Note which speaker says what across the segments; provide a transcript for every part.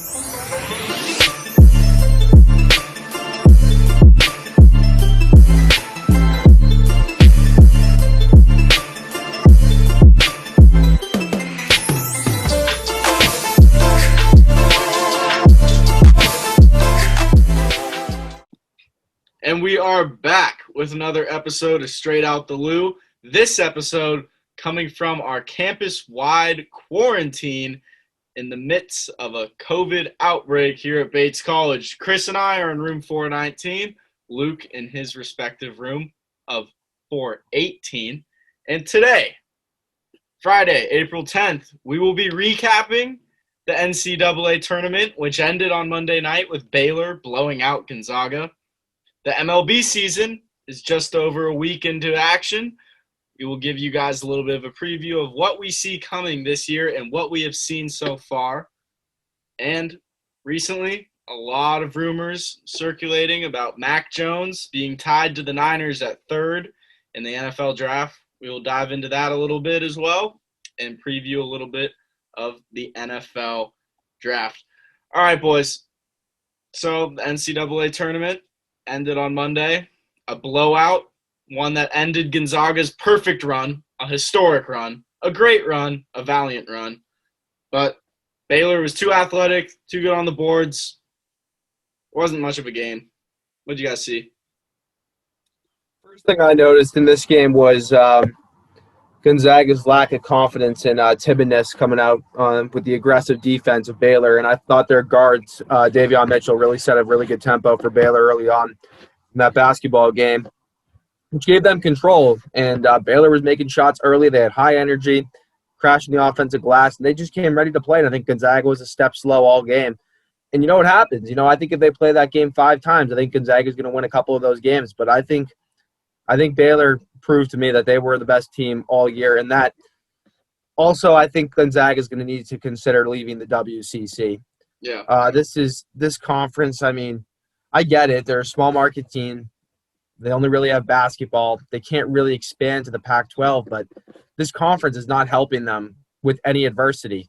Speaker 1: And we are back with another episode of Straight Out the Lou. This episode coming from our campus-wide quarantine in the midst of a COVID outbreak here at Bates College. Chris and I are in room 419, Luke in his respective room of 418. And today, Friday, April 10th, we will be recapping the NCAA Tournament, which ended on Monday night with Baylor blowing out Gonzaga. The MLB season is just over a week into action. We will give you guys a little bit of a preview of what we see coming this year and what we have seen so far. And recently, a lot of rumors circulating about Mac Jones being tied to the Niners at third in the NFL draft. We will dive into that a little bit as well and preview a little bit of the NFL draft. All right, boys. So the NCAA tournament ended on Monday. A blowout, one that ended Gonzaga's perfect run, a historic run, a great run, a valiant run. But Baylor was too athletic, too good on the boards. It wasn't much of a game. What did you guys see?
Speaker 2: First thing I noticed in this game was Gonzaga's lack of confidence and timidness coming out with the aggressive defense of Baylor. And I thought their guards, Davion Mitchell, really set a really good tempo for Baylor early on in that basketball game, which gave them control. And Baylor was making shots early. They had high energy, crashing the offensive glass, and they just came ready to play. And I think Gonzaga was a step slow all game. And you know what happens? I think if they play that game 5 times, I think Gonzaga is going to win a couple of those games. But I think Baylor proved to me that they were the best team all year, and that also I think Gonzaga is going to need to consider leaving the WCC.
Speaker 1: Yeah.
Speaker 2: This conference, I mean, I get it. They're a small market team. They only really have basketball. They can't really expand to the Pac-12, but this conference is not helping them with any adversity.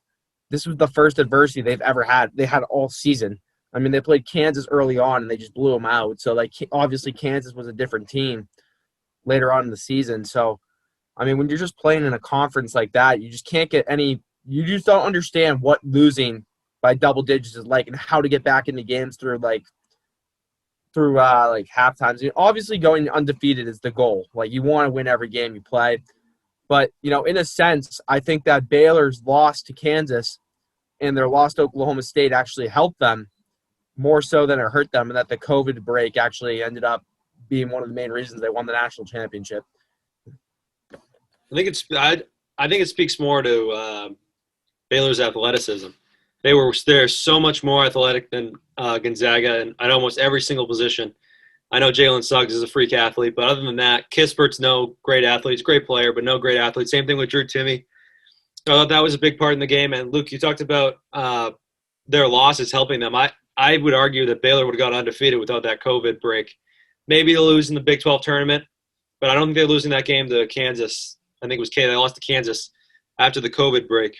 Speaker 2: This was the first adversity they've ever had. They had all season. I mean, they played Kansas early on, and they just blew them out. So, obviously Kansas was a different team later on in the season. So, I mean, when you're just playing in a conference like that, you just can't get any – you just don't understand what losing by double digits is like and how to get back into games through halftimes. Obviously, going undefeated is the goal. You want to win every game you play. But, in a sense, I think that Baylor's loss to Kansas and their loss to Oklahoma State actually helped them more so than it hurt them, and that the COVID break actually ended up being one of the main reasons they won the national championship.
Speaker 3: I think it speaks more to Baylor's athleticism. They're so much more athletic than Gonzaga at almost every single position. I know Jalen Suggs is a freak athlete, but other than that, Kispert's no great athlete. He's a great player, but no great athlete. Same thing with Drew Timme. I thought that was a big part in the game. And Luke, you talked about their losses helping them. I would argue that Baylor would have gone undefeated without that COVID break. Maybe they'll lose in the Big 12 tournament, but I don't think they're losing that game to Kansas. I think it was they lost to Kansas after the COVID break.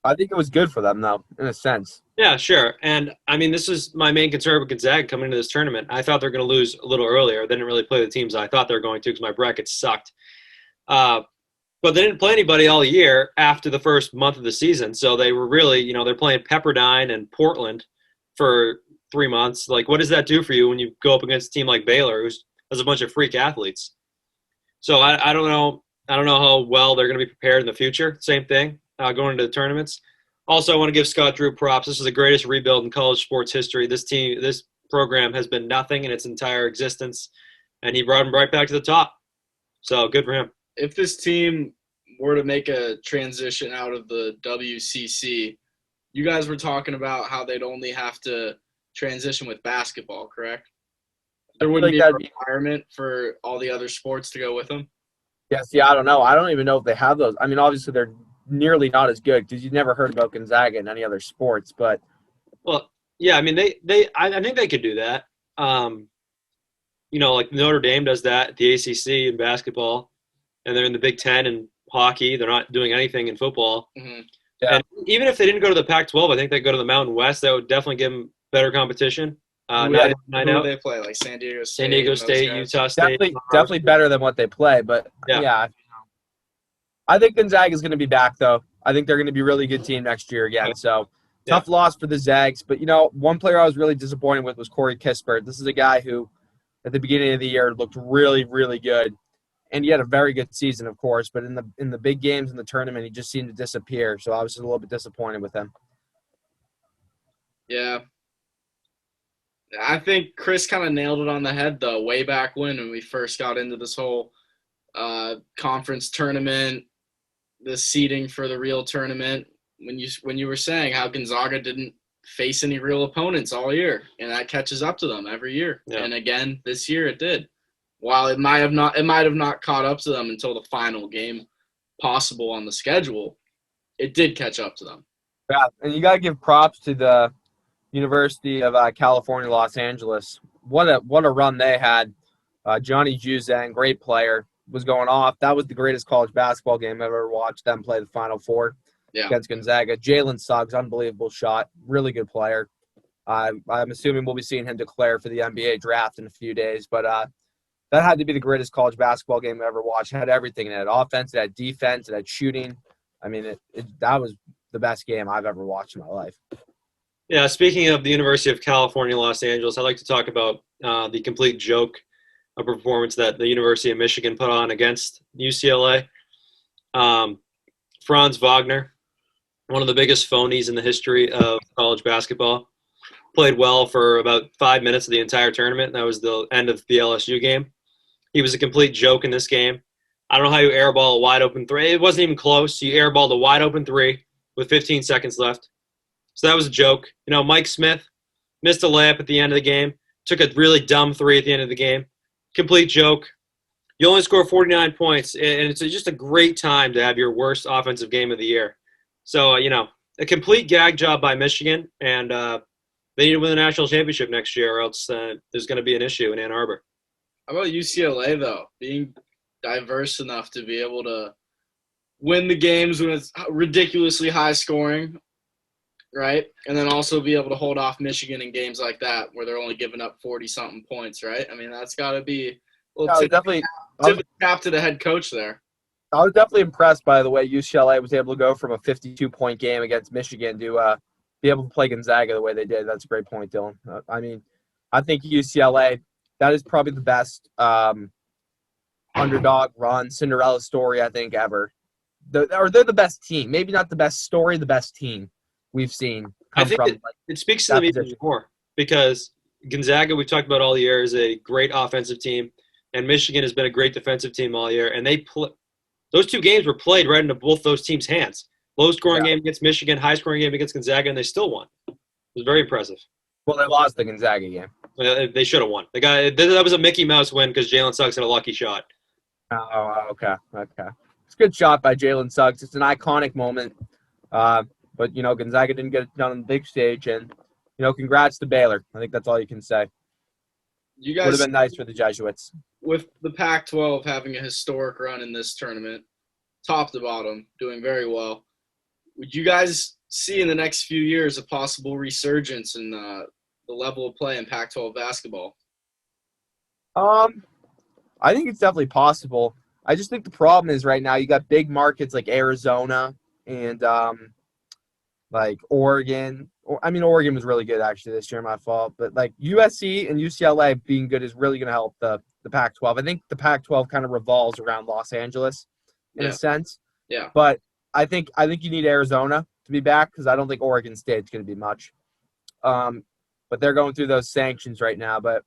Speaker 2: I think it was good for them, though, in a sense.
Speaker 3: Yeah, sure. And, I mean, this is my main concern with Gonzaga coming into this tournament. I thought they were going to lose a little earlier. They didn't really play the teams I thought they were going to because my bracket sucked. But they didn't play anybody all year after the first month of the season. So they were really, they're playing Pepperdine and Portland for 3 months. What does that do for you when you go up against a team like Baylor, who has a bunch of freak athletes? So I don't know. I don't know how well they're going to be prepared in the future. Same thing, going into the tournaments. Also, I want to give Scott Drew props. This is the greatest rebuild in college sports history. This program has been nothing in its entire existence, and he brought him right back to the top. So good for him.
Speaker 1: If this team were to make a transition out of the WCC, you guys were talking about how they'd only have to transition with basketball, correct? There wouldn't be a requirement for all the other sports to go with them?
Speaker 2: Yes, I don't know. I don't even know if they have those. I mean, obviously they're nearly not as good because you've never heard about Gonzaga in any other sports. But
Speaker 3: well, yeah, I mean, I think they could do that. Like Notre Dame does that at the ACC in basketball, and they're in the Big Ten in hockey. They're not doing anything in football.
Speaker 1: Mm-hmm.
Speaker 2: Yeah.
Speaker 3: And even if they didn't go to the Pac-12, I think they'd go to the Mountain West. That would definitely give them better competition.
Speaker 1: Who do they play? Like San Diego State.
Speaker 3: San Diego State, Utah State.
Speaker 2: Definitely better than what they play. But yeah, I think Gonzaga is going to be back, though. I think they're going to be a really good team next year again. So tough loss for the Zags. But, one player I was really disappointed with was Corey Kispert. This is a guy who, at the beginning of the year, looked really, really good. And he had a very good season, of course. But in the big games in the tournament, he just seemed to disappear. So I was just a little bit disappointed with him.
Speaker 1: Yeah. I think Chris kind of nailed it on the head, though, way back when we first got into this whole conference tournament, the seeding for the real tournament, when you were saying how Gonzaga didn't face any real opponents all year, and that catches up to them every year. Yeah. And again, this year it did. While it might have not caught up to them until the final game possible on the schedule, it did catch up to them.
Speaker 2: Yeah, and you got to give props to the University of California, Los Angeles. What a run they had. Johnny Juzang, great player, was going off. That was the greatest college basketball game I've ever watched them play the Final Four against Gonzaga. Jalen Suggs, unbelievable shot, really good player. I'm assuming we'll be seeing him declare for the NBA draft in a few days, but that had to be the greatest college basketball game I ever watched. It had everything. It had offense, it had defense, it had shooting. I mean, that was the best game I've ever watched in my life.
Speaker 3: Yeah, speaking of the University of California, Los Angeles, I'd like to talk about the complete joke of performance that the University of Michigan put on against UCLA. Franz Wagner, one of the biggest phonies in the history of college basketball, played well for about 5 minutes of the entire tournament. That was the end of the LSU game. He was a complete joke in this game. I don't know how you airball a wide-open three. It wasn't even close. You airballed a wide-open three with 15 seconds left. So that was a joke. Mike Smith missed a layup at the end of the game, took a really dumb three at the end of the game. Complete joke. You only score 49 points, and it's just a great time to have your worst offensive game of the year. So, a complete gag job by Michigan, and they need to win the national championship next year, or else there's going to be an issue in Ann Arbor.
Speaker 1: How about UCLA, though? Being diverse enough to be able to win the games when it's ridiculously high scoring, right? And then also be able to hold off Michigan in games like that where they're only giving up 40-something points, right? I mean, that's got to be a little tip of the cap to the head coach there.
Speaker 2: I was definitely impressed by the way UCLA was able to go from a 52-point game against Michigan to be able to play Gonzaga the way they did. That's a great point, Dylan. I think UCLA, that is probably the best underdog run, Cinderella story, I think, ever. They're the best team. Maybe not the best story, the best team we've seen.
Speaker 3: I think it speaks to them even more because Gonzaga, we've talked about all year, is a great offensive team, and Michigan has been a great defensive team all year. And those two games were played right into both those teams' hands. Low-scoring game against Michigan, high-scoring game against Gonzaga, and they still won. It was very impressive.
Speaker 2: Well, they lost the Gonzaga game.
Speaker 3: They should have won. That was a Mickey Mouse win because Jalen Suggs had a lucky shot.
Speaker 2: Oh, okay. It's a good shot by Jalen Suggs. It's an iconic moment. But, Gonzaga didn't get it done on the big stage. And, congrats to Baylor. I think that's all you can say.
Speaker 1: You guys
Speaker 2: would have been nice for the Jesuits.
Speaker 1: With the Pac-12 having a historic run in this tournament, top to bottom, doing very well, would you guys see in the next few years a possible resurgence in the level of play in Pac-12 basketball?
Speaker 2: I think it's definitely possible. I just think the problem is right now you got big markets like Arizona and like Oregon. Oregon was really good actually this year, my fault. But like USC and UCLA being good is really going to help the Pac-12. I think the Pac-12 kind of revolves around Los Angeles in a sense.
Speaker 1: Yeah.
Speaker 2: But I think you need Arizona to be back because I don't think Oregon State's going to be much. But they're going through those sanctions right now. But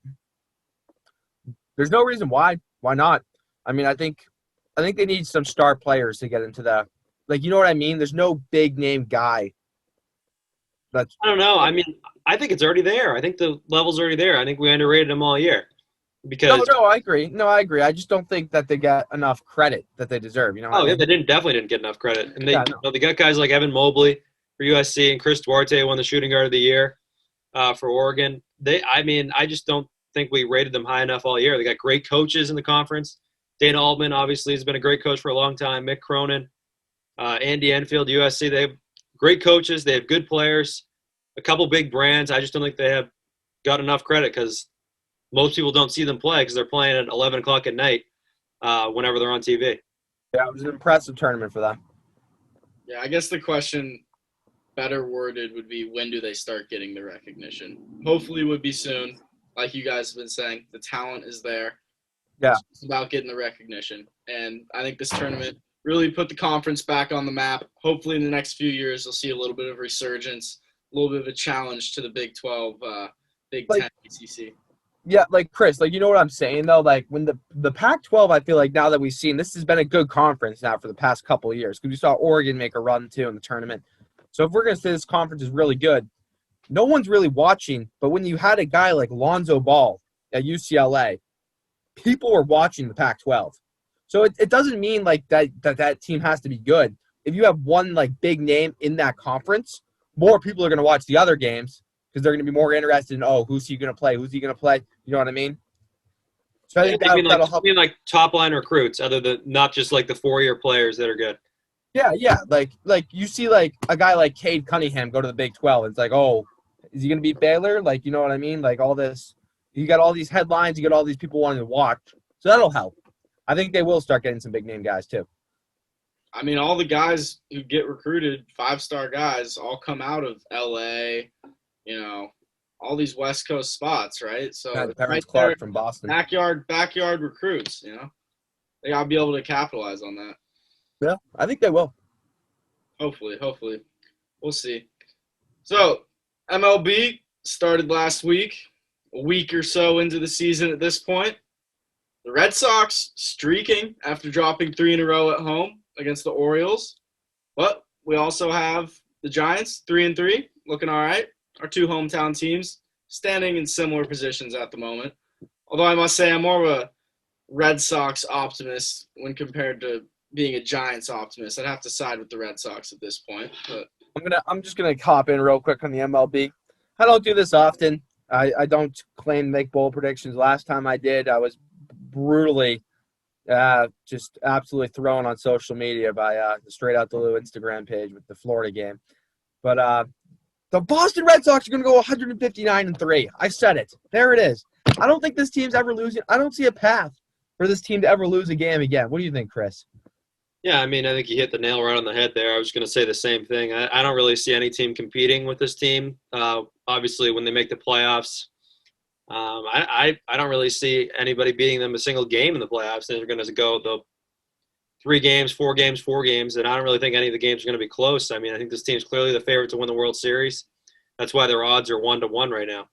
Speaker 2: there's no reason why. Why not? I think they need some star players to get into the – you know what I mean? There's no big-name guy.
Speaker 3: I don't know. I think it's already there. I think the level's already there. I think we underrated them all year. Because
Speaker 2: No, I agree. I just don't think that they get enough credit that they deserve.
Speaker 3: They definitely didn't get enough credit. And they got guys like Evan Mobley for USC and Chris Duarte won the shooting guard of the year for Oregon. I just don't think we rated them high enough all year. They got great coaches in the conference. Dana Altman obviously has been a great coach for a long time. Mick Cronin, Andy Enfield, USC. great coaches. They have good players, a couple big brands. I just don't think they have got enough credit because most people don't see them play because they're playing at 11 o'clock at night whenever they're on TV.
Speaker 2: Yeah, it was an impressive tournament for them.
Speaker 1: Yeah, I guess the question better worded would be, when do they start getting the recognition? Hopefully it would be soon. Like you guys have been saying, the talent is there.
Speaker 2: Yeah.
Speaker 1: It's about getting the recognition. And I think this tournament really put the conference back on the map. Hopefully in the next few years, you'll see a little bit of resurgence, a little bit of a challenge to the Big 12, Big 10, ACC.
Speaker 2: Yeah, like Chris, like you know what I'm saying though, like when the Pac-12, I feel like now that we've seen, this has been a good conference now for the past couple of years because we saw Oregon make a run too in the tournament. So if we're gonna say this conference is really good, no one's really watching. But when you had a guy like Lonzo Ball at UCLA, people were watching the Pac-12. So it doesn't mean like that team has to be good. If you have one like big name in that conference, more people are gonna watch the other games because they're going to be more interested in, who's he going to play? Who's he going to play? You know what I mean? So I think that'll help.
Speaker 3: You mean like top-line recruits, other than not just like the 4-year players that are good.
Speaker 2: Yeah. Like you see like a guy like Cade Cunningham go to the Big 12. It's like, is he going to beat Baylor? Like, you know what I mean? Like all this, you got all these headlines, you got all these people wanting to watch. So that'll help. I think they will start getting some big-name guys too.
Speaker 1: I mean, all the guys who get recruited, 5-star guys, all come out of L.A., you know, all these West Coast spots, right? So
Speaker 2: Terrence Clark from Boston.
Speaker 1: Backyard recruits, you know. They got to be able to capitalize on that.
Speaker 2: Yeah, I think they will.
Speaker 1: Hopefully. We'll see. So, MLB started last week, a week or so into the season at this point. The Red Sox streaking after dropping 3 in a row at home against the Orioles. But we also have the Giants, 3-3, looking all right. Our 2 hometown teams standing in similar positions at the moment. Although I must say I'm more of a Red Sox optimist when compared to being a Giants optimist. I'd have to side with the Red Sox at this point. But
Speaker 2: I'm just gonna hop in real quick on the MLB. I don't do this often. I don't claim to make bold predictions. Last time I did, I was brutally just absolutely thrown on social media by the Straight Out the Lou Instagram page with the Florida game. But the Boston Red Sox are going to go 159-3. I said it. There it is. I don't think this team's ever losing. I don't see a path for this team to ever lose a game again. What do you think, Chris?
Speaker 3: Yeah, I mean, I think you hit the nail right on the head there. I was going to say the same thing. I don't really see any team competing with this team. Obviously, when they make the playoffs, I don't really see anybody beating them a single game in the playoffs. They're going to go the 3 games, 4 games, 4 games, and I don't really think any of the games are going to be close. I mean, I think this team's clearly the favorite to win the World Series. That's why their odds are 1-1 right now.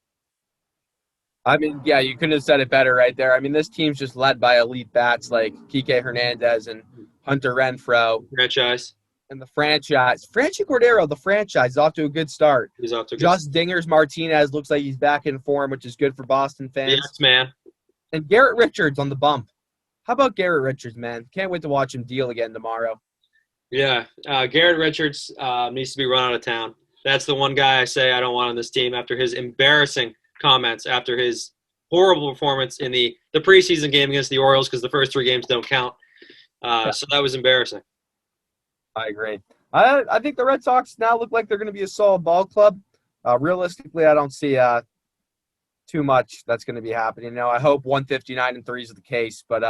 Speaker 2: I mean, yeah, you couldn't have said it better right there. I mean, this team's just led by elite bats like Kike Hernandez and Hunter Renfroe.
Speaker 3: Franchise.
Speaker 2: And the franchise. Franchi Cordero, the franchise, is off to a good start.
Speaker 3: He's off to a good
Speaker 2: Just Dingers Martinez looks like he's back in form, which is good for Boston fans.
Speaker 3: Yes, man.
Speaker 2: And Garrett Richards on the bump. How about Garrett Richards, man? Can't wait to watch him deal again tomorrow.
Speaker 3: Yeah, Garrett Richards needs to be run out of town. That's the one guy I say I don't want on this team after his embarrassing comments, after his horrible performance in the preseason game against the Orioles, because the first 3 games don't count. So that was embarrassing.
Speaker 2: I agree. I think the Red Sox now look like they're going to be a solid ball club. Realistically, I don't see too much that's going to be happening. You know, I hope 159-3 is the case, but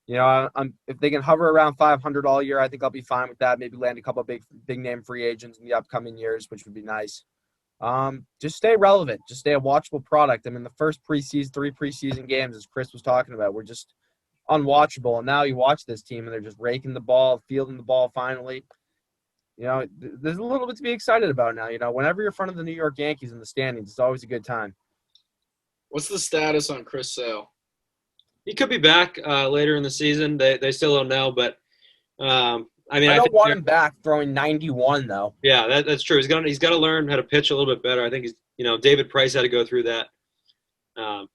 Speaker 2: you know, if they can hover around 500 all year, I think I'll be fine with that. Maybe land a couple of big name free agents in the upcoming years, which would be nice. Just stay relevant, just stay a watchable product. I mean, the first 3 preseason games, as Chris was talking about, were just unwatchable. And now you watch this team and they're just raking the ball, fielding the ball finally. You know, there's a little bit to be excited about now. You know, whenever you're in front of the New York Yankees in the standings, it's always a good time.
Speaker 1: What's the status on Chris Sale?
Speaker 3: He could be back later in the season. They still don't know, but I mean,
Speaker 2: I don't want him back throwing 91 though.
Speaker 3: Yeah, that's true. He's got to learn how to pitch a little bit better. I think David Price had to go through that. But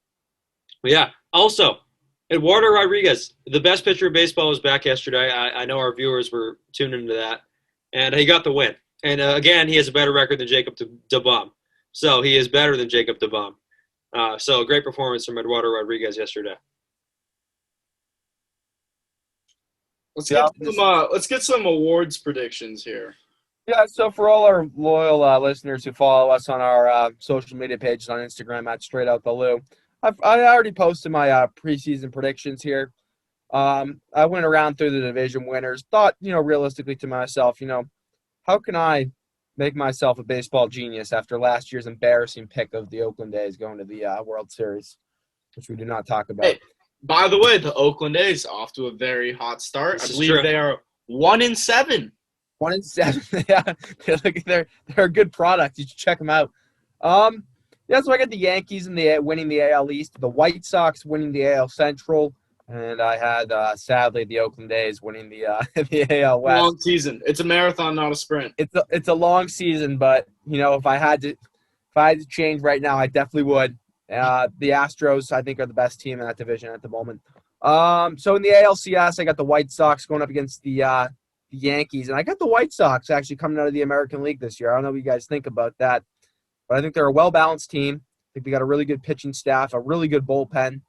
Speaker 3: yeah. Also, Eduardo Rodriguez, the best pitcher of baseball, was back yesterday. I know our viewers were tuned into that, and he got the win. And again, he has a better record than Jacob DeBum, so he is better than Jacob DeBum. So a great performance from Eduardo Rodriguez yesterday.
Speaker 1: Let's get some awards predictions here.
Speaker 2: Yeah, so for all our loyal listeners who follow us on our social media pages on Instagram at Straight Out the Lou, I already posted my preseason predictions here. I went around through the division winners, thought, realistically to myself, how can I make myself a baseball genius after last year's embarrassing pick of the Oakland A's going to the World Series, which we do not talk about.
Speaker 1: Hey, by the way, the Oakland A's off to a very hot start.
Speaker 3: This
Speaker 1: I
Speaker 3: is
Speaker 1: believe
Speaker 3: true.
Speaker 1: they are 1-7.
Speaker 2: 1-7. Yeah, they're a good product. You should check them out. Yeah, so I got the Yankees winning the AL East, the White Sox winning the AL Central, and I had sadly the Oakland A's winning the the AL West.
Speaker 1: Long season. It's a marathon, not a sprint.
Speaker 2: It's a long season, but if I had to change right now, I definitely would. The Astros, I think, are the best team in that division at the moment. So in the ALCS, I got the White Sox going up against the Yankees, and I got the White Sox actually coming out of the American League this year. I don't know what you guys think about that, but I think they're a well-balanced team. I think they got a really good pitching staff, a really good bullpen.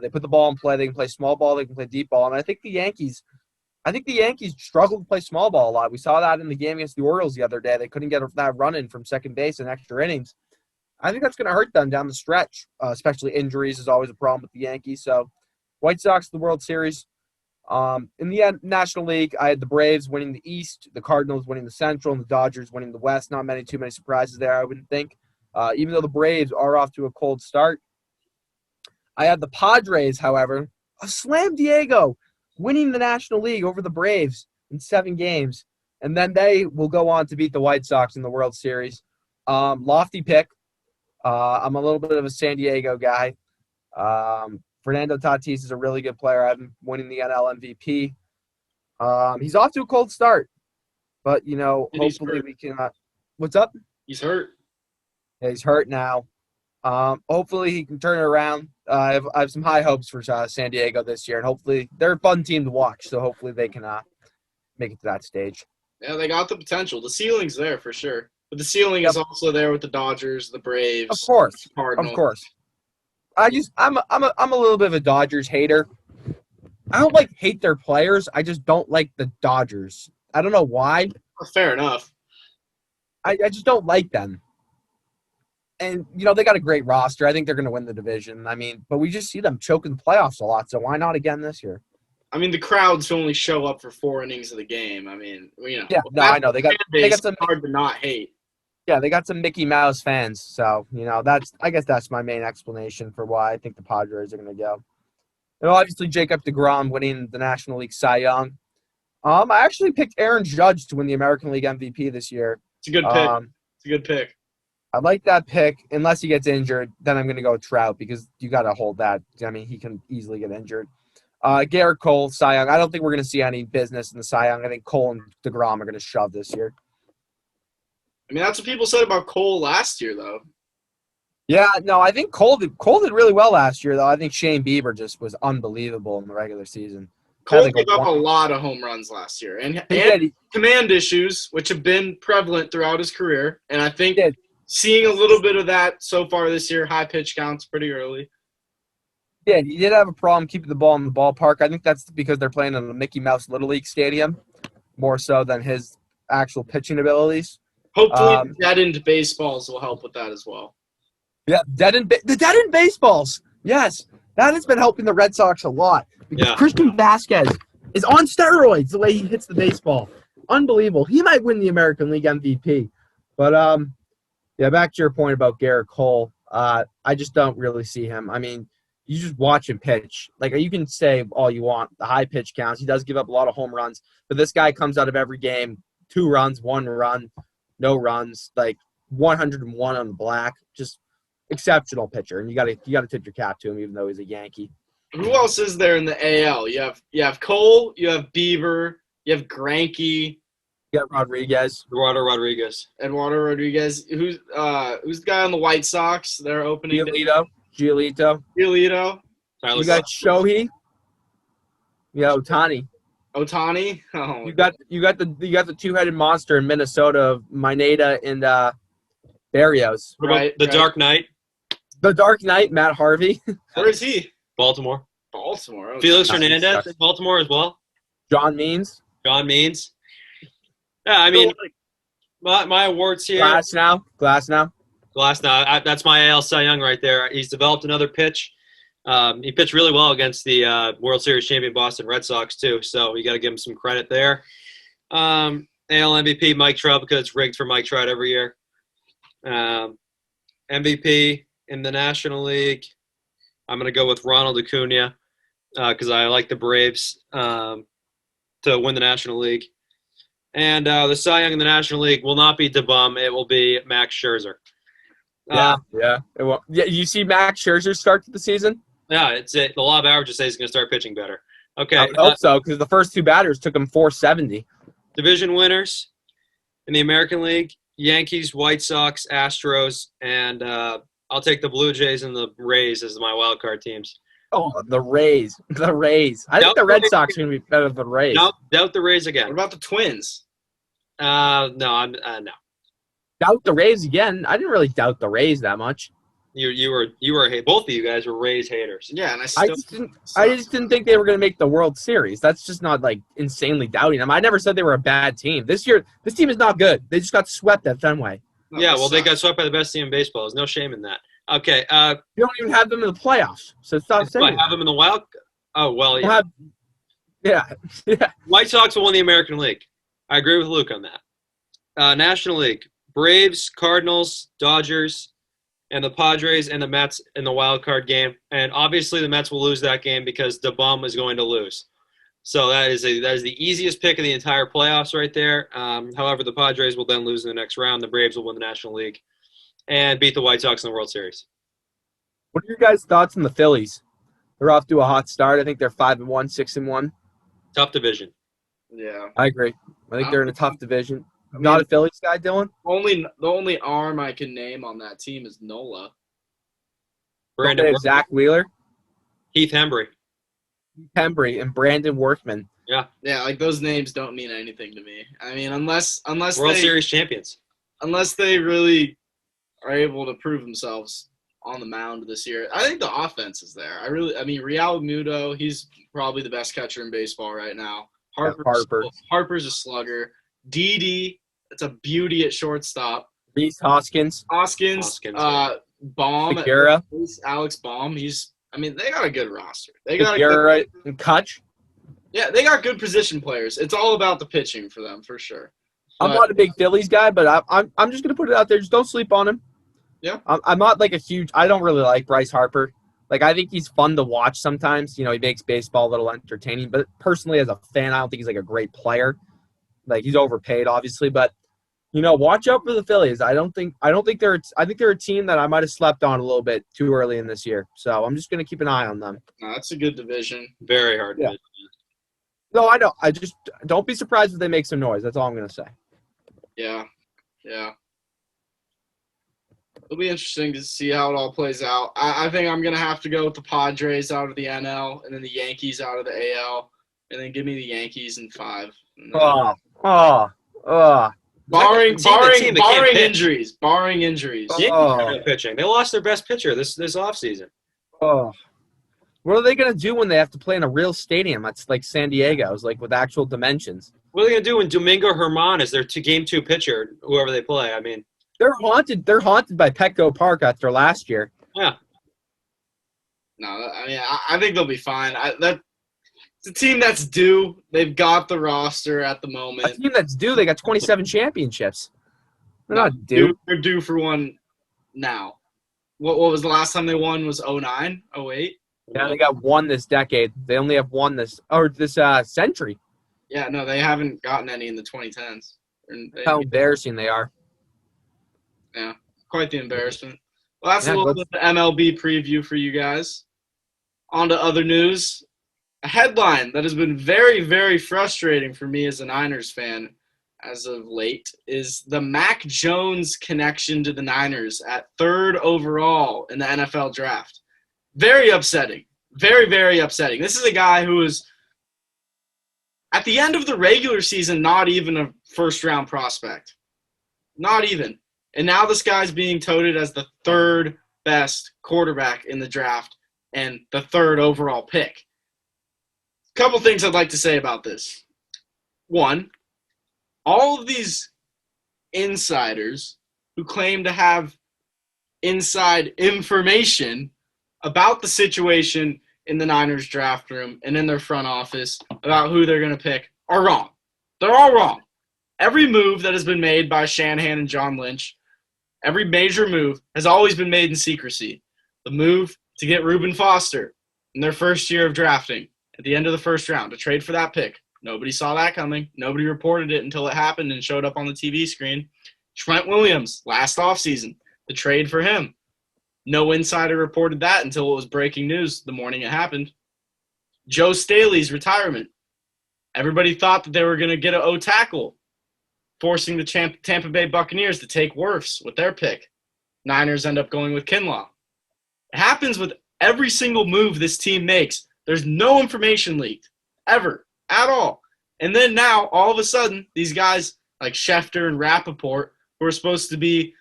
Speaker 2: They put the ball in play. They can play small ball. They can play deep ball. And I think the Yankees struggled to play small ball a lot. We saw that in the game against the Orioles the other day. They couldn't get that run in from second base in extra innings. I think that's going to hurt them down the stretch, especially injuries is always a problem with the Yankees. So White Sox, the World Series. In the National League, I had the Braves winning the East, the Cardinals winning the Central, and the Dodgers winning the West. Not too many surprises there, I wouldn't think. Even though the Braves are off to a cold start. I had the Padres, however, of Slam Diego, winning the National League over the Braves in 7 games. And then they will go on to beat the White Sox in the World Series. Lofty pick. I'm a little bit of a San Diego guy. Fernando Tatis is a really good player. I've been winning the NL MVP. He's off to a cold start, but hopefully we can. What's up?
Speaker 1: He's hurt.
Speaker 2: Yeah, he's hurt now. Hopefully he can turn it around. I have some high hopes for San Diego this year, and hopefully they're a fun team to watch. So hopefully they can make it to that stage.
Speaker 1: Yeah, they got the potential. The ceiling's there for sure, but the ceiling is also there with the Dodgers, the Braves,
Speaker 2: of course,
Speaker 1: Cardinals.
Speaker 2: Of course. I'm a little bit of a Dodgers hater. I don't hate their players. I just don't like the Dodgers. I don't know why.
Speaker 1: Fair enough.
Speaker 2: I just don't like them. And, they got a great roster. I think they're going to win the division. But we just see them choking the playoffs a lot, so why not again this year?
Speaker 1: The crowds only show up for 4 innings of the game.
Speaker 2: Yeah, no, I know. They got some
Speaker 1: hard to not hate.
Speaker 2: Yeah, they got some Mickey Mouse fans. So, I guess that's my main explanation for why I think the Padres are going to go. And obviously, Jacob deGrom winning the National League Cy Young. I actually picked Aaron Judge to win the American League MVP this year.
Speaker 1: It's a good pick. It's a good pick.
Speaker 2: I like that pick. Unless he gets injured, then I'm going to go Trout because you got to hold that. He can easily get injured. Garrett Cole, Cy Young. I don't think we're going to see any business in the Cy Young. I think Cole and deGrom are going to shove this year.
Speaker 1: That's what people said about Cole last year, though.
Speaker 2: Yeah, no, I think Cole did really well last year, though. I think Shane Bieber just was unbelievable in the regular season.
Speaker 1: Cole gave up a lot of home runs last year. And command issues, which have been prevalent throughout his career. And I think seeing a little bit of that so far this year, high pitch counts pretty early.
Speaker 2: Yeah, he did have a problem keeping the ball in the ballpark. I think that's because they're playing in the Mickey Mouse Little League Stadium more so than his actual pitching abilities.
Speaker 1: Hopefully, deadened baseballs will help with that as well.
Speaker 2: Yeah, the deadened baseballs. Yes, that has been helping the Red Sox a lot because Christian Vasquez is on steroids the way he hits the baseball. Unbelievable. He might win the American League MVP. But, back to your point about Garrett Cole. I just don't really see him. You just watch him pitch. You can say all you want. The high pitch counts. He does give up a lot of home runs. But this guy comes out of every game, 2 runs, 1 run, no runs, 101 on the black. Just exceptional pitcher. And you got to tip your cap to him, even though he's a Yankee.
Speaker 1: Who else is there in the AL? You have Cole, you have Bieber, you have Greinke.
Speaker 2: You got Rodriguez.
Speaker 3: Eduardo Rodriguez.
Speaker 1: Who's the guy on the White Sox? They're opening.
Speaker 2: Giolito.
Speaker 1: You
Speaker 2: got Shohei. Yeah, Ohtani.
Speaker 1: Oh.
Speaker 2: You got the 2-headed monster in Minnesota of Mineta and Barrios.
Speaker 3: The Dark Knight.
Speaker 2: The Dark Knight, Matt Harvey.
Speaker 1: Where is he?
Speaker 3: Baltimore.
Speaker 1: Oh,
Speaker 3: Felix Hernandez in Baltimore as well.
Speaker 2: John Means.
Speaker 3: Yeah, My awards here.
Speaker 2: Glass now.
Speaker 3: Glass now. That's my AL Cy Young right there. He's developed another pitch. He pitched really well against the World Series champion Boston Red Sox too. So you got to give him some credit there. AL MVP Mike Trout because it's rigged for Mike Trout every year. MVP in the National League, I'm going to go with Ronald Acuna because I like the Braves to win the National League. And the Cy Young in the National League will not be DeBum. It will be Max Scherzer.
Speaker 2: Yeah. You see Max Scherzer start the season?
Speaker 3: Yeah, it's it. The law of averages says he's going to start pitching better. Okay.
Speaker 2: I would hope so because the first two batters took him 470.
Speaker 3: Division winners in the American League, Yankees, White Sox, Astros, and I'll take the Blue Jays and the Rays as my wild card teams.
Speaker 2: Oh, the Rays. I think the Red Sox are going to be better than the Rays.
Speaker 3: Doubt the Rays again.
Speaker 1: What about the Twins?
Speaker 3: No.
Speaker 2: Doubt the Rays again. I didn't really doubt the Rays that much.
Speaker 3: You were both of you guys were Rays haters.
Speaker 1: Yeah, and
Speaker 2: I just didn't think they were going to make the World Series. That's just not like insanely doubting them. I never said they were a bad team. This year, this team is not good. They just got swept at Fenway.
Speaker 1: No,
Speaker 3: Yeah, well, they got swept by the best team in baseball. There's no shame in that. Okay.
Speaker 2: You don't even have them in the playoffs, so stop saying
Speaker 3: I have them in the wild. Oh well, yeah.
Speaker 2: Yeah.
Speaker 3: White Sox will win the American League. I agree with Luke on that. National League: Braves, Cardinals, Dodgers, and the Padres and the Mets in the wild card game. And obviously, the Mets will lose that game because DeBum is going to lose. So that is the easiest pick of the entire playoffs right there. However, the Padres will then lose in the next round. The Braves will win the National League and beat the White Sox in the World Series.
Speaker 2: What are your guys' thoughts on the Phillies? They're off to a hot start. I think they're 5-1, 6-1.
Speaker 3: Tough division.
Speaker 1: Yeah.
Speaker 2: I agree. I think they're in a tough division. Not a Phillies guy, Dylan?
Speaker 1: The only arm I can name on that team is Nola.
Speaker 3: Brandon
Speaker 2: Zach Wheeler,
Speaker 3: Keith Hembry.
Speaker 2: and Brandon Workman.
Speaker 3: Yeah.
Speaker 1: Yeah, like those names don't mean anything to me. I mean, unless
Speaker 3: World Series champions.
Speaker 1: Unless they really are able to prove themselves on the mound this year. I think the offense is there. Real Muto, he's probably the best catcher in baseball right now. Harper's a slugger. Didi, it's a beauty at shortstop.
Speaker 2: Reese Hoskins.
Speaker 1: Baum.
Speaker 2: Segura.
Speaker 1: Alex Baum. They got a good roster. They got
Speaker 2: Segura and Kutch.
Speaker 1: Yeah, they got good position players. It's all about the pitching for them, for sure.
Speaker 2: I'm not a big Phillies guy, but I'm just gonna put it out there. Just don't sleep on him.
Speaker 1: Yeah.
Speaker 2: I'm not like I don't really like Bryce Harper. Like, I think he's fun to watch sometimes. You know, he makes baseball a little entertaining. But personally, as a fan, I don't think he's like a great player. Like, he's overpaid, obviously. But, you know, watch out for the Phillies. I think they're a team that I might have slept on a little bit too early in this year. So I'm just gonna keep an eye on them.
Speaker 1: No, that's a good division.
Speaker 3: Very hard division.
Speaker 2: No, I know. I just don't be surprised if they make some noise. That's all I'm gonna say.
Speaker 1: Yeah. It'll be interesting to see how it all plays out. I think I'm going to have to go with the Padres out of the NL and then the Yankees out of the AL. And then give me the Yankees in 5. Barring injuries.
Speaker 3: Pitching. They lost their best pitcher this offseason.
Speaker 2: Oh. What are they going to do when they have to play in a real stadium? That's like San Diego. It's like with actual dimensions.
Speaker 3: What are they going to do when Domingo Germán is their game 2 pitcher, whoever they play? I mean,
Speaker 2: they're haunted by Petco Park after last year.
Speaker 3: Yeah.
Speaker 1: No, I think they'll be fine. It's a team that's due. They've got the roster at the moment.
Speaker 2: A team that's due. They got 27 championships. They're not due.
Speaker 1: They're due for one now. What was the last time they won? Was 09, 08?
Speaker 2: Yeah, they got one this decade. They only have one this century.
Speaker 1: Yeah, no, they haven't gotten any in the 2010s.
Speaker 2: How embarrassing they are.
Speaker 1: Yeah, quite the embarrassment. Well, that's a little bit of MLB preview for you guys. On to other news. A headline that has been very, very frustrating for me as a Niners fan as of late is the Mac Jones connection to the Niners at 3rd overall in the NFL draft. Very upsetting. Very, very upsetting. This is a guy who is, at the end of the regular season, not even a first-round prospect. Not even. And now this guy's being touted as the 3rd best quarterback in the draft and the 3rd overall pick. A couple things I'd like to say about this. One, all of these insiders who claim to have inside information about the situation in the Niners draft room and in their front office about who they're going to pick are wrong. They're all wrong. Every move that has been made by Shanahan and John Lynch, every major move has always been made in secrecy. The move to get Reuben Foster in their first year of drafting at the end of the first round to trade for that pick. Nobody saw that coming. Nobody reported it until it happened and showed up on the TV screen. Trent Williams, last offseason, the trade for him. No insider reported that until it was breaking news the morning it happened. Joe Staley's retirement. Everybody thought that they were going to get an O tackle, forcing the Tampa Bay Buccaneers to take Wirfs with their pick. Niners end up going with Kinlaw. It happens with every single move this team makes. There's no information leaked, ever, at all. And then now, all of a sudden, these guys like Schefter and Rappaport, who are supposed to be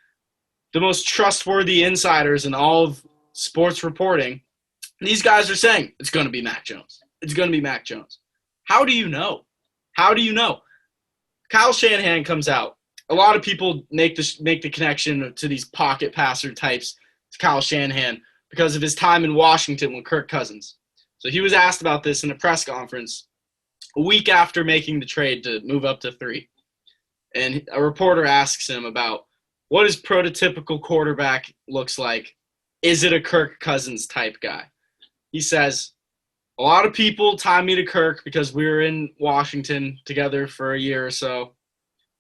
Speaker 1: the most trustworthy insiders in all of sports reporting, these guys are saying, it's going to be Mac Jones. It's going to be Mac Jones. How do you know? How do you know? Kyle Shanahan comes out. A lot of people make the connection to these pocket passer types to Kyle Shanahan because of his time in Washington with Kirk Cousins. So he was asked about this in a press conference a week after making the trade to move up to 3. And a reporter asks him about what his prototypical quarterback looks like. Is it a Kirk Cousins type guy? He says, a lot of people tie me to Kirk because we were in Washington together for a year or so.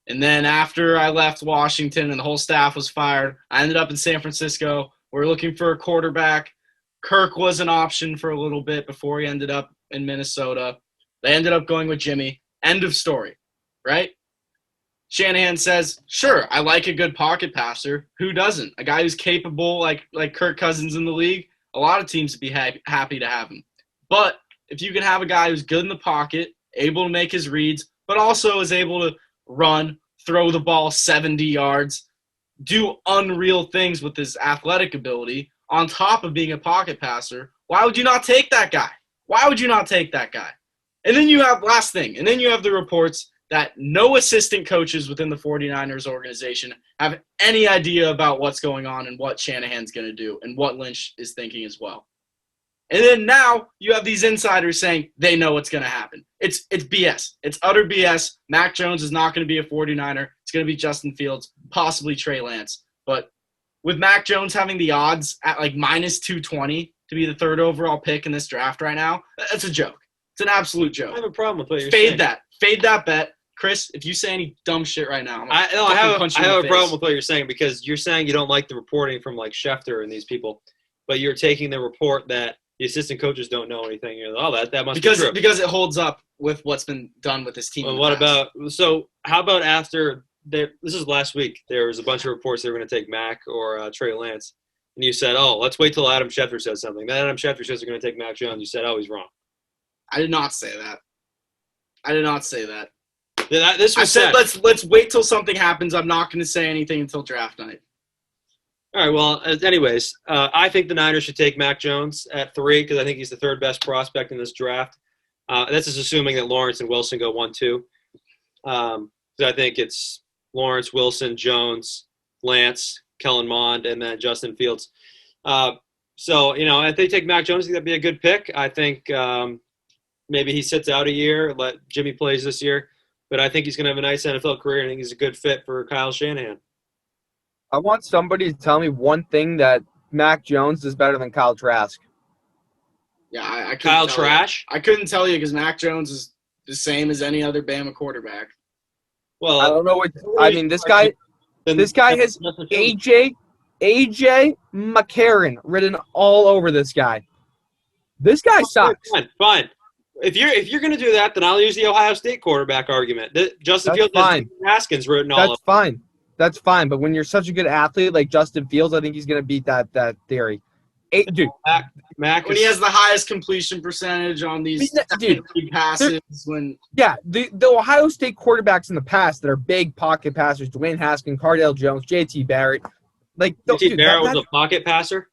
Speaker 1: And then after I left Washington and the whole staff was fired, I ended up in San Francisco. We're looking for a quarterback. Kirk was an option for a little bit before he ended up in Minnesota. They ended up going with Jimmy. End of story, right? Shanahan says, sure, I like a good pocket passer. Who doesn't? A guy who's capable like Kirk Cousins in the league, a lot of teams would be happy to have him. But if you can have a guy who's good in the pocket, able to make his reads, but also is able to run, throw the ball 70 yards, do unreal things with his athletic ability on top of being a pocket passer, why would you not take that guy? Why would you not take that guy? And then you have, last thing, and then you have the reports that no assistant coaches within the 49ers organization have any idea about what's going on and what Shanahan's going to do and what Lynch is thinking as well. And then now you have these insiders saying they know what's going to happen. It's BS. It's utter BS. Mac Jones is not going to be a 49er. It's going to be Justin Fields, possibly Trey Lance. But with Mac Jones having the odds at like minus 220 to be the 3rd overall pick in this draft right now, that's a joke. It's an absolute joke.
Speaker 3: I have a problem with what you're saying.
Speaker 1: Fade that bet. Chris, if you say any dumb shit right now,
Speaker 3: I have a problem with what you're saying because you're saying you don't like the reporting from like Schefter and these people, but you're taking the report that the assistant coaches don't know anything. You're like, oh, that must be true.
Speaker 1: Because it holds up with what's been done with this team.
Speaker 3: Well, how about after this is last week, there was a bunch of reports they were going to take Mac or Trey Lance, and you said, oh, let's wait till Adam Schefter says something. Then Adam Schefter says they're going to take Mac Jones. You said, oh, he's wrong.
Speaker 1: I did not say that.
Speaker 3: This was
Speaker 1: I said let's wait till something happens. I'm not going to say anything until draft night.
Speaker 3: All right, well, anyways, I think the Niners should take Mac Jones at 3 because I think he's the 3rd best prospect in this draft. This is assuming that Lawrence and Wilson go 1-2. So I think it's Lawrence, Wilson, Jones, Lance, Kellen Mond, and then Justin Fields. So, if they take Mac Jones, I think that'd be a good pick. I think maybe he sits out a year, let Jimmy plays this year. But I think he's going to have a nice NFL career. I think he's a good fit for Kyle Shanahan.
Speaker 2: I want somebody to tell me one thing that Mac Jones is better than Kyle Trask.
Speaker 1: Yeah, I
Speaker 3: Kyle Trash?
Speaker 1: I couldn't tell you because Mac Jones is the same as any other Bama quarterback.
Speaker 3: Well,
Speaker 2: I don't know what – I mean, this guy has A.J. McCarron written all over this guy. This guy sucks.
Speaker 3: Fine. If you're going to do that, then I'll use the Ohio State quarterback argument. Justin Fields has Haskins written all over.
Speaker 2: That's fine. That's fine. But when you're such a good athlete like Justin Fields, I think he's going to beat that theory. Dude,
Speaker 1: Mac when he has the highest completion percentage on these passes.
Speaker 2: The Ohio State quarterbacks in the past that are big pocket passers, Dwayne Haskins, Cardale Jones, J.T. Barrett.
Speaker 3: J.T. Barrett was a pocket passer?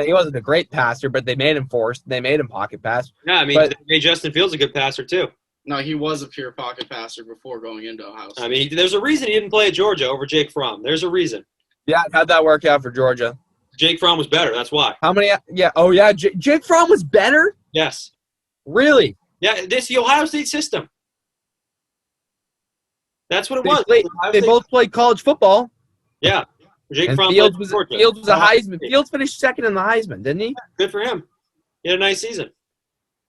Speaker 2: He wasn't a great passer, but they made him pocket pass.
Speaker 3: Yeah, I mean, they made Justin Fields a good passer too.
Speaker 1: No, he was a pure pocket passer before going into Ohio State.
Speaker 3: I mean, there's a reason he didn't play at Georgia over Jake Fromm. There's a reason.
Speaker 2: Yeah, how'd that work out for Georgia?
Speaker 3: Jake Fromm was better. That's why.
Speaker 2: How many? Yeah. Oh, yeah. Jake Fromm was better?
Speaker 3: Yes.
Speaker 2: Really?
Speaker 3: Yeah, this is the Ohio State system. That's what it was.
Speaker 2: They both played college football.
Speaker 3: Yeah. Jake
Speaker 2: And
Speaker 3: Fromm
Speaker 2: Fields was a Heisman.
Speaker 3: State.
Speaker 2: Fields finished second in the Heisman, didn't he?
Speaker 3: Good for him. He had a nice season.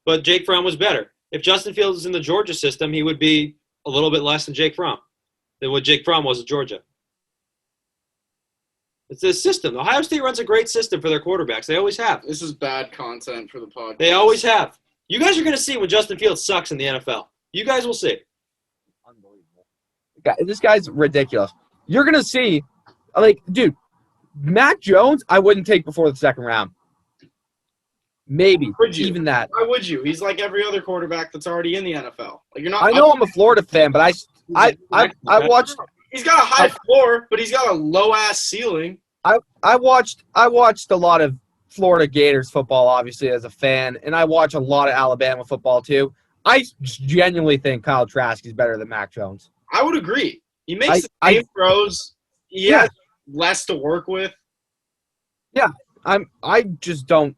Speaker 3: But Jake Fromm was better. If Justin Fields was in the Georgia system, he would be a little bit less than Jake Fromm, than what Jake Fromm was at Georgia. It's the system. Ohio State runs a great system for their quarterbacks. They always have.
Speaker 1: This is bad content for the podcast.
Speaker 3: They always have. You guys are going to see when Justin Fields sucks in the NFL. You guys will see.
Speaker 2: Unbelievable. This guy's ridiculous. You're going to see, dude, Mac Jones, I wouldn't take before the second round. Maybe.
Speaker 1: Would you?
Speaker 2: Even that.
Speaker 1: Why would you? He's like every other quarterback that's already in the NFL. Like you're not.
Speaker 2: I know I'm a Florida fan, but I watched.
Speaker 1: He's got a high floor, but he's got a low ass ceiling.
Speaker 2: I watched a lot of Florida Gators football, obviously, as a fan, and I watch a lot of Alabama football too. I genuinely think Kyle Trask is better than Mac Jones.
Speaker 1: I would agree. He makes the same throws. He has less to work with.
Speaker 2: Yeah. I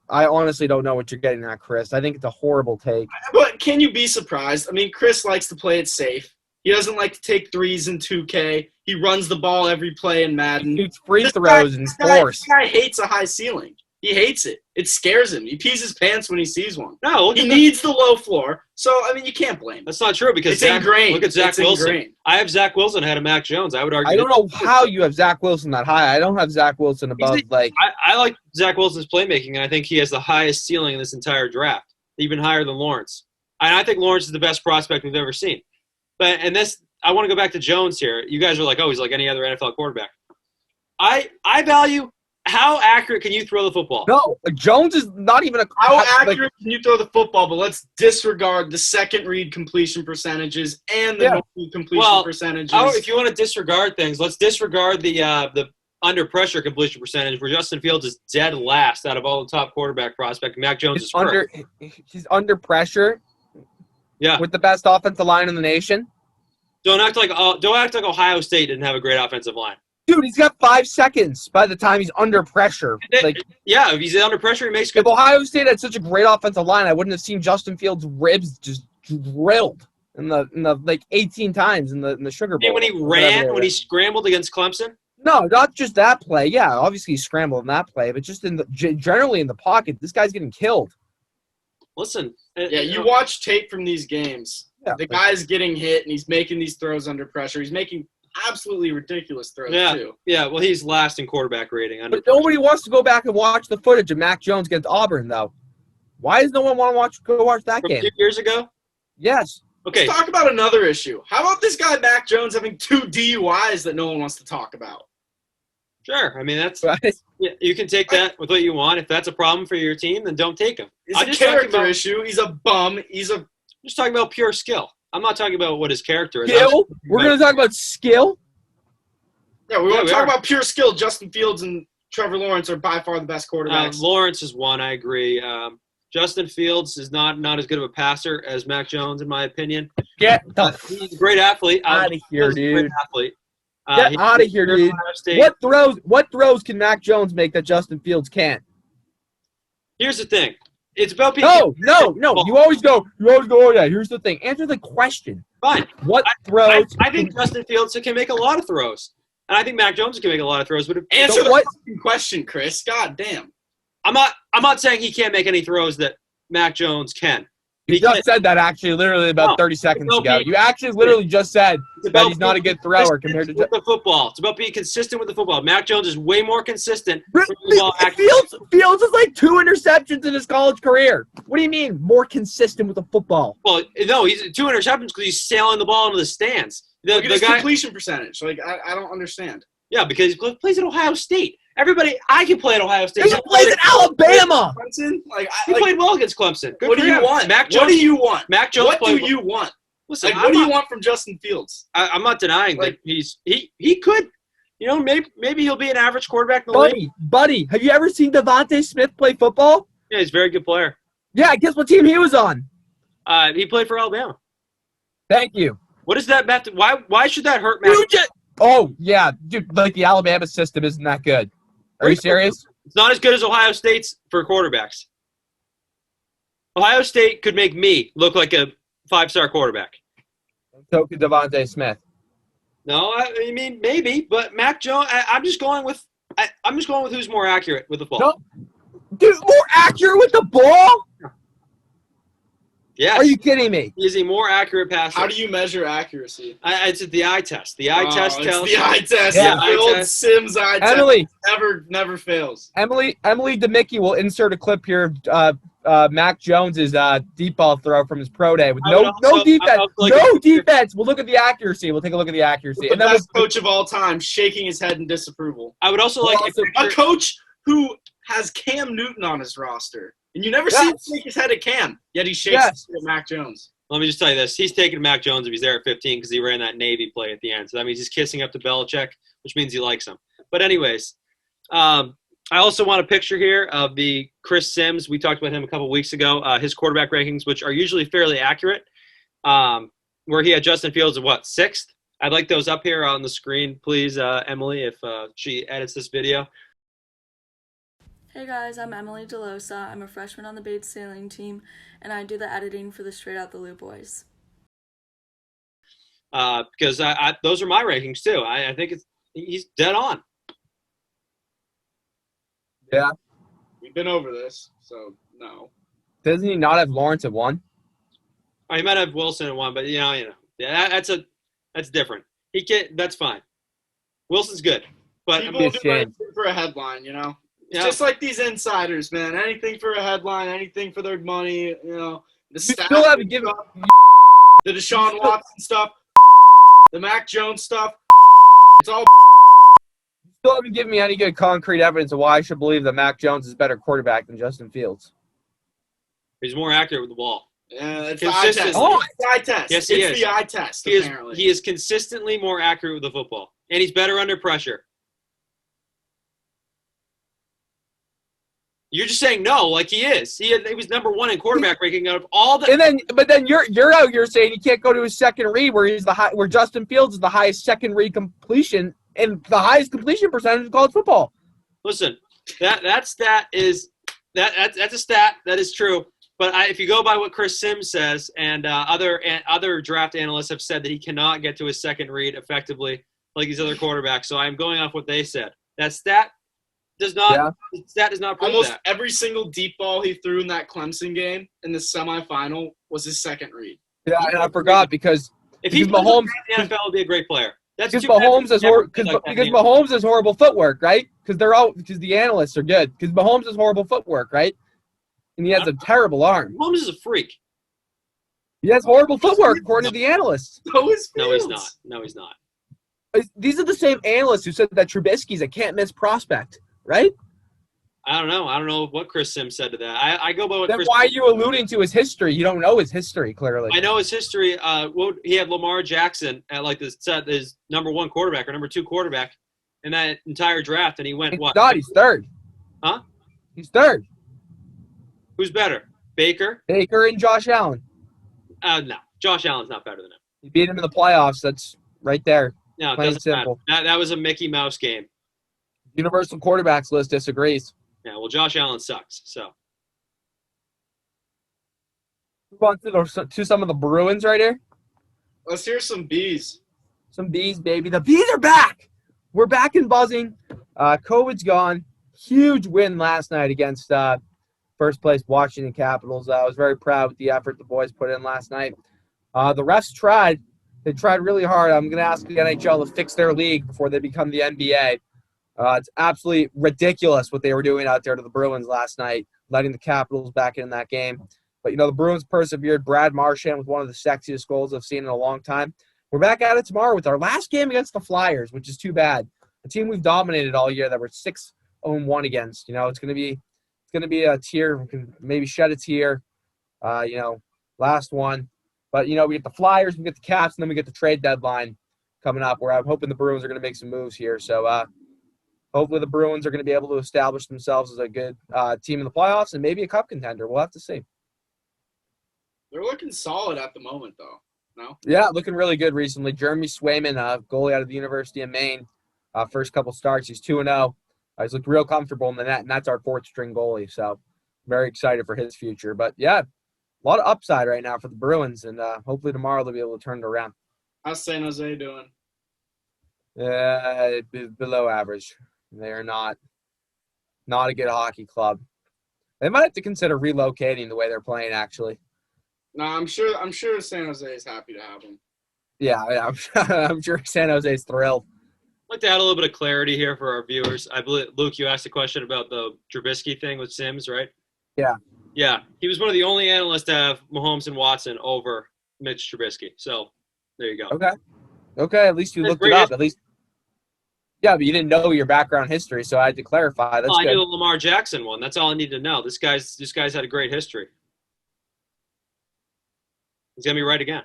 Speaker 2: honestly don't know what you're getting at, Chris. I think it's a horrible take.
Speaker 1: But can you be surprised? I mean, Chris likes to play it safe. He doesn't like to take threes in 2K. He runs the ball every play in Madden.
Speaker 2: He shoots free throws and force.
Speaker 1: This guy hates a high ceiling. He hates it. It scares him. He pees his pants when he sees one.
Speaker 3: No,
Speaker 1: he needs the low floor. So, I mean, you can't blame him.
Speaker 3: That's not true because
Speaker 1: it's ingrained.
Speaker 3: Look at Zach Wilson.
Speaker 1: Ingrained.
Speaker 3: I have Zach Wilson ahead of Mac Jones. I would argue.
Speaker 2: I don't know how you have Zach Wilson that high. I don't have Zach Wilson above
Speaker 3: I like Zach Wilson's playmaking, and I think he has the highest ceiling in this entire draft, even higher than Lawrence. And I think Lawrence is the best prospect we've ever seen. But I want to go back to Jones here. You guys are like, oh, he's like any other NFL quarterback. I value how accurate can you throw the football?
Speaker 2: No, Jones is not even a.
Speaker 1: How accurate can you throw the football? But let's disregard the second read completion percentages and the normal completion percentages.
Speaker 3: If you want to disregard things, let's disregard the under pressure completion percentage, where Justin Fields is dead last out of all the top quarterback prospect. Mac Jones is first.
Speaker 2: He's under pressure.
Speaker 3: Yeah,
Speaker 2: with the best offensive line in the nation.
Speaker 3: Don't act like Ohio State didn't have a great offensive line.
Speaker 2: Dude, he's got 5 seconds by the time he's under pressure.
Speaker 3: If he's under pressure, he makes good.
Speaker 2: If Ohio State had such a great offensive line, I wouldn't have seen Justin Fields' ribs just drilled in the 18 times in the Sugar Bowl.
Speaker 3: When he scrambled against Clemson.
Speaker 2: No, not just that play. Yeah, obviously he scrambled in that play, but just generally in the pocket, this guy's getting killed.
Speaker 3: Listen.
Speaker 1: You watch tape from these games. Yeah, the guy's getting hit, and he's making these throws under pressure. He's making absolutely ridiculous throws, too.
Speaker 3: Yeah, well, he's last in quarterback rating.
Speaker 2: But nobody wants to go back and watch the footage of Mac Jones against Auburn, though. Why does no one want to go watch that game?
Speaker 3: 2 years ago?
Speaker 2: Yes.
Speaker 1: Okay. Let's talk about another issue. How about this guy, Mac Jones, having 2 DUIs that no one wants to talk about?
Speaker 3: Sure. I mean, that's you can take that with what you want. If that's a problem for your team, then don't take him.
Speaker 1: It's a character issue. He's a bum.
Speaker 3: I'm just talking about pure skill. I'm not talking about what his character is.
Speaker 2: Skill? We're going to talk about skill?
Speaker 1: Yeah, we want to talk about pure skill. Justin Fields and Trevor Lawrence are by far the best quarterbacks.
Speaker 3: Lawrence is one, I agree. Justin Fields is not as good of a passer as Mac Jones, in my opinion.
Speaker 2: He's
Speaker 3: a great athlete.
Speaker 2: Out of here, dude.
Speaker 3: Great athlete.
Speaker 2: Get out of here, dude. What throws can Mac Jones make that Justin Fields can't?
Speaker 3: Here's the thing. It's about being
Speaker 2: No. You always go, oh, yeah, here's the thing. Answer the question.
Speaker 3: Fine.
Speaker 2: What throws?
Speaker 3: I think Justin Fields can make a lot of throws. And I think Mac Jones can make a lot of throws. But
Speaker 1: answer the question, Chris. God damn.
Speaker 3: I'm not saying he can't make any throws that Mac Jones can.
Speaker 2: You just said that actually literally about 30 seconds ago. You actually literally just said that he's not a good thrower compared to
Speaker 3: the football. It's about being consistent with the football. Mac Jones is way more consistent.
Speaker 2: Fields is like 2 interceptions in his college career. What do you mean more consistent with the football?
Speaker 3: Well, no, he's 2 interceptions because he's sailing the ball into the stands.
Speaker 1: Look at his completion percentage. Like I don't understand.
Speaker 3: Yeah, because he plays at Ohio State. I can play at Ohio State.
Speaker 2: He plays at Alabama.
Speaker 3: He played well against Clemson.
Speaker 1: What do you want?
Speaker 3: Mac Jones,
Speaker 1: what do you want?
Speaker 3: Mac Jones.
Speaker 1: What do you want?
Speaker 3: Listen,
Speaker 1: what do you want from Justin Fields?
Speaker 3: I'm not denying that he could. Maybe he'll be an average quarterback in the league.
Speaker 2: Buddy, have you ever seen Devontae Smith play football?
Speaker 3: Yeah, he's a very good player.
Speaker 2: Yeah, guess what team he was on?
Speaker 3: He played for Alabama.
Speaker 2: Thank you.
Speaker 3: What does that matter? Why should that hurt Mac?
Speaker 2: Oh, yeah. Dude, like the Alabama system isn't that good. Are you serious?
Speaker 3: It's not as good as Ohio State's for quarterbacks. Ohio State could make me look like a 5-star quarterback.
Speaker 2: So could Devontae Smith.
Speaker 3: No, I mean maybe, but Mac Jones. I'm just going with who's more accurate with the ball.
Speaker 2: No, dude, more accurate with the ball?
Speaker 3: Yes.
Speaker 2: Are you kidding me?
Speaker 3: Is he more accurate passer?
Speaker 1: How do you measure accuracy?
Speaker 3: It's the eye test. The eye test tells.
Speaker 1: The eye test.
Speaker 2: Yeah.
Speaker 1: The old Sims eye
Speaker 2: Emily,
Speaker 1: test never fails.
Speaker 2: Emily DeMickey will insert a clip here of Mac Jones's deep ball throw from his pro day with no defense. No defense. We'll look at the accuracy. We'll take a look at the accuracy.
Speaker 1: The best coach of all time, shaking his head in disapproval.
Speaker 3: I would also
Speaker 1: a coach who has Cam Newton on his roster. And you never see him shake his head at Cam, yet he shakes his head at Mac Jones.
Speaker 3: Let me just tell you this. He's taking Mac Jones if he's there at 15 because he ran that Navy play at the end. So that means he's kissing up to Belichick, which means he likes him. But anyways, I also want a picture here of the Chris Sims. We talked about him a couple weeks ago. His quarterback rankings, which are usually fairly accurate, where he had Justin Fields at, 6th? I'd like those up here on the screen, please, Emily, if she edits this video.
Speaker 4: Hey guys, I'm Emily DeLosa. I'm a freshman on the Bates sailing team, and I do the editing for the Straight Out the Lou boys.
Speaker 3: Because those are my rankings too. I think he's dead on.
Speaker 2: Yeah.
Speaker 1: We've been over this, so no.
Speaker 2: Doesn't he not have Lawrence at 1?
Speaker 3: He might have Wilson at 1, but yeah, that's different. That's fine. Wilson's good, but
Speaker 1: people do anything for a headline, It's just like these insiders, man. Anything for a headline, anything for their money, The stats,
Speaker 2: still haven't given
Speaker 1: the Deshaun Watson stuff, the Mac Jones stuff. It's all.
Speaker 2: Still haven't given me any good concrete evidence of why I should believe that Mac Jones is a better quarterback than Justin Fields.
Speaker 3: He's more accurate with the ball.
Speaker 1: Yeah, it's the eye test. It's the eye test.
Speaker 3: Yes, he is.
Speaker 1: It's the eye test, apparently.
Speaker 3: He is consistently more accurate with the football, and he's better under pressure. You're just saying no, like he is. He was number 1 in quarterback ranking out of all the.
Speaker 2: But then you're out here saying he can't go to his second read where where Justin Fields is the highest second read completion and the highest completion percentage in college football.
Speaker 3: Listen, that stat is that's a stat that is true. But if you go by what Chris Sims says and other draft analysts have said that he cannot get to his second read effectively like these other quarterbacks, so I'm going off what they said. That stat does not prove
Speaker 1: almost
Speaker 3: that.
Speaker 1: Every single deep ball he threw in that Clemson game in the semifinal was his second read.
Speaker 2: Yeah, and I forgot because
Speaker 3: Mahomes in the NFL would be a great player.
Speaker 2: Because Mahomes has horrible footwork, right? Because the analysts are good. Because Mahomes has horrible footwork, right? And he has a terrible arm.
Speaker 3: Mahomes is a freak.
Speaker 2: He has horrible footwork, according to the analysts.
Speaker 1: No, he's
Speaker 3: not. No, he's not.
Speaker 2: These are the same analysts who said that Trubisky's a can't-miss prospect, right?
Speaker 3: I don't know. I don't know what Chris Sims said to that. I go by what Chris.
Speaker 2: Why are you alluding to his history? You don't know his history, clearly.
Speaker 3: I know his history. He had Lamar Jackson at his number 1 quarterback or number 2 quarterback in that entire draft, and he went what?
Speaker 2: He's third.
Speaker 3: Huh?
Speaker 2: He's third.
Speaker 3: Who's better, Baker
Speaker 2: and Josh Allen.
Speaker 3: No, Josh Allen's not better than him.
Speaker 2: He beat him in the playoffs. That's right there.
Speaker 3: No, it doesn't matter. That was a Mickey Mouse game.
Speaker 2: Universal quarterbacks list disagrees.
Speaker 3: Yeah, well, Josh Allen sucks. So.
Speaker 2: Move on to some of the Bruins right here.
Speaker 1: Let's hear some bees.
Speaker 2: Some bees, baby. The bees are back. We're back and buzzing. COVID's gone. Huge win last night against first place Washington Capitals. I was very proud with the effort the boys put in last night. The refs tried. They tried really hard. I'm going to ask the NHL to fix their league before they become the NBA. It's absolutely ridiculous what they were doing out there to the Bruins last night, letting the Capitals back in that game. But, the Bruins persevered. Brad Marchand was one of the sexiest goals I've seen in a long time. We're back at it tomorrow with our last game against the Flyers, which is too bad. A team we've dominated all year that we're 6-1 against. It's going to be a tear. We can maybe shed a tear, last one. But, we get the Flyers, we get the Caps, and then we get the trade deadline coming up where I'm hoping the Bruins are going to make some moves here. So, hopefully the Bruins are going to be able to establish themselves as a good team in the playoffs and maybe a cup contender. We'll have to see.
Speaker 1: They're looking solid at the moment, though. No?
Speaker 2: Yeah, looking really good recently. Jeremy Swayman, goalie out of the University of Maine. First couple starts, he's 2-0. He's looked real comfortable in the net, and that's our fourth string goalie. So very excited for his future. But yeah, a lot of upside right now for the Bruins, and hopefully tomorrow they'll be able to turn it around.
Speaker 1: How's San Jose doing?
Speaker 2: Below average. They're not a good hockey club. They might have to consider relocating the way they're playing, actually.
Speaker 1: No, I'm sure San Jose is happy to have him.
Speaker 2: Yeah, I'm sure San Jose's thrilled.
Speaker 3: I'd like to add a little bit of clarity here for our viewers. I believe, Luke, you asked a question about the Trubisky thing with Sims, right?
Speaker 2: Yeah.
Speaker 3: Yeah, he was one of the only analysts to have Mahomes and Watson over Mitch Trubisky. So there you go.
Speaker 2: Okay, at least you looked it up. At least, yeah, but you didn't know your background history, so I had to clarify. That's
Speaker 3: I
Speaker 2: good.
Speaker 3: knew the Lamar Jackson one. That's all I need to know. This guy's had a great history. He's gonna be right again.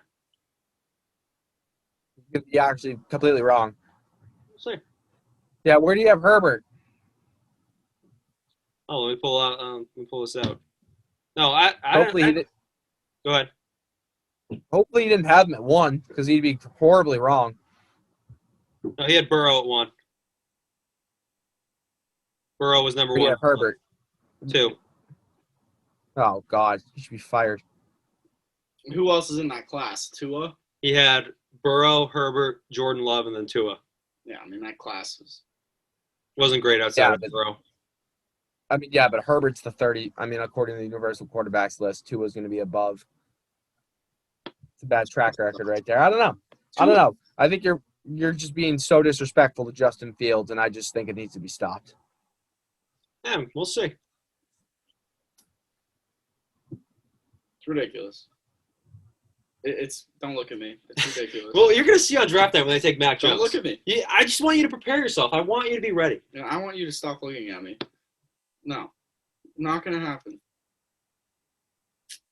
Speaker 2: You're actually completely wrong.
Speaker 3: We'll see.
Speaker 2: Yeah, where do you have Herbert?
Speaker 3: Oh, let me pull this out. No, I
Speaker 2: Hopefully he did.
Speaker 3: Go ahead.
Speaker 2: Hopefully he didn't have him at 1 because he'd be horribly wrong.
Speaker 3: No, he had Burrow at 1. Burrow was number 1.
Speaker 2: Yeah, Herbert.
Speaker 3: 2.
Speaker 2: Oh God, he should be fired.
Speaker 1: Who else is in that class? Tua?
Speaker 3: He had Burrow, Herbert, Jordan Love, and then Tua.
Speaker 1: Yeah, I mean that class
Speaker 3: Wasn't great outside of Burrow.
Speaker 2: I mean, yeah, but Herbert's the 30. I mean, according to the universal quarterbacks list, Tua's going to be above. It's a bad track record right there. I don't know. I think you're just being so disrespectful to Justin Fields, and I just think it needs to be stopped.
Speaker 3: Yeah, we'll see.
Speaker 1: It's ridiculous. It's don't look at me. It's ridiculous.
Speaker 3: Well, you're gonna see on draft night when they take Mac Jones.
Speaker 1: Don't look at me.
Speaker 3: Yeah, I just want you to prepare yourself. I want you to be ready.
Speaker 1: You know, I want you to stop looking at me. No, not gonna happen.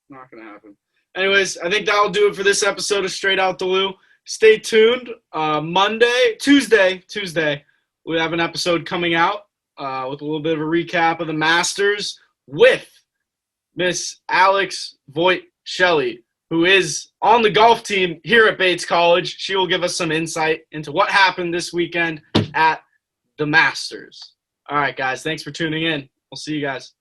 Speaker 1: Not gonna happen. Anyways, I think that'll do it for this episode of Straight Out the Lou. Stay tuned. Tuesday, we have an episode coming out with a little bit of a recap of the Masters with Miss Alex Voigt Shelley, who is on the golf team here at Bates College. She will give us some insight into what happened this weekend at the Masters. All right, guys, thanks for tuning in. We'll see you guys.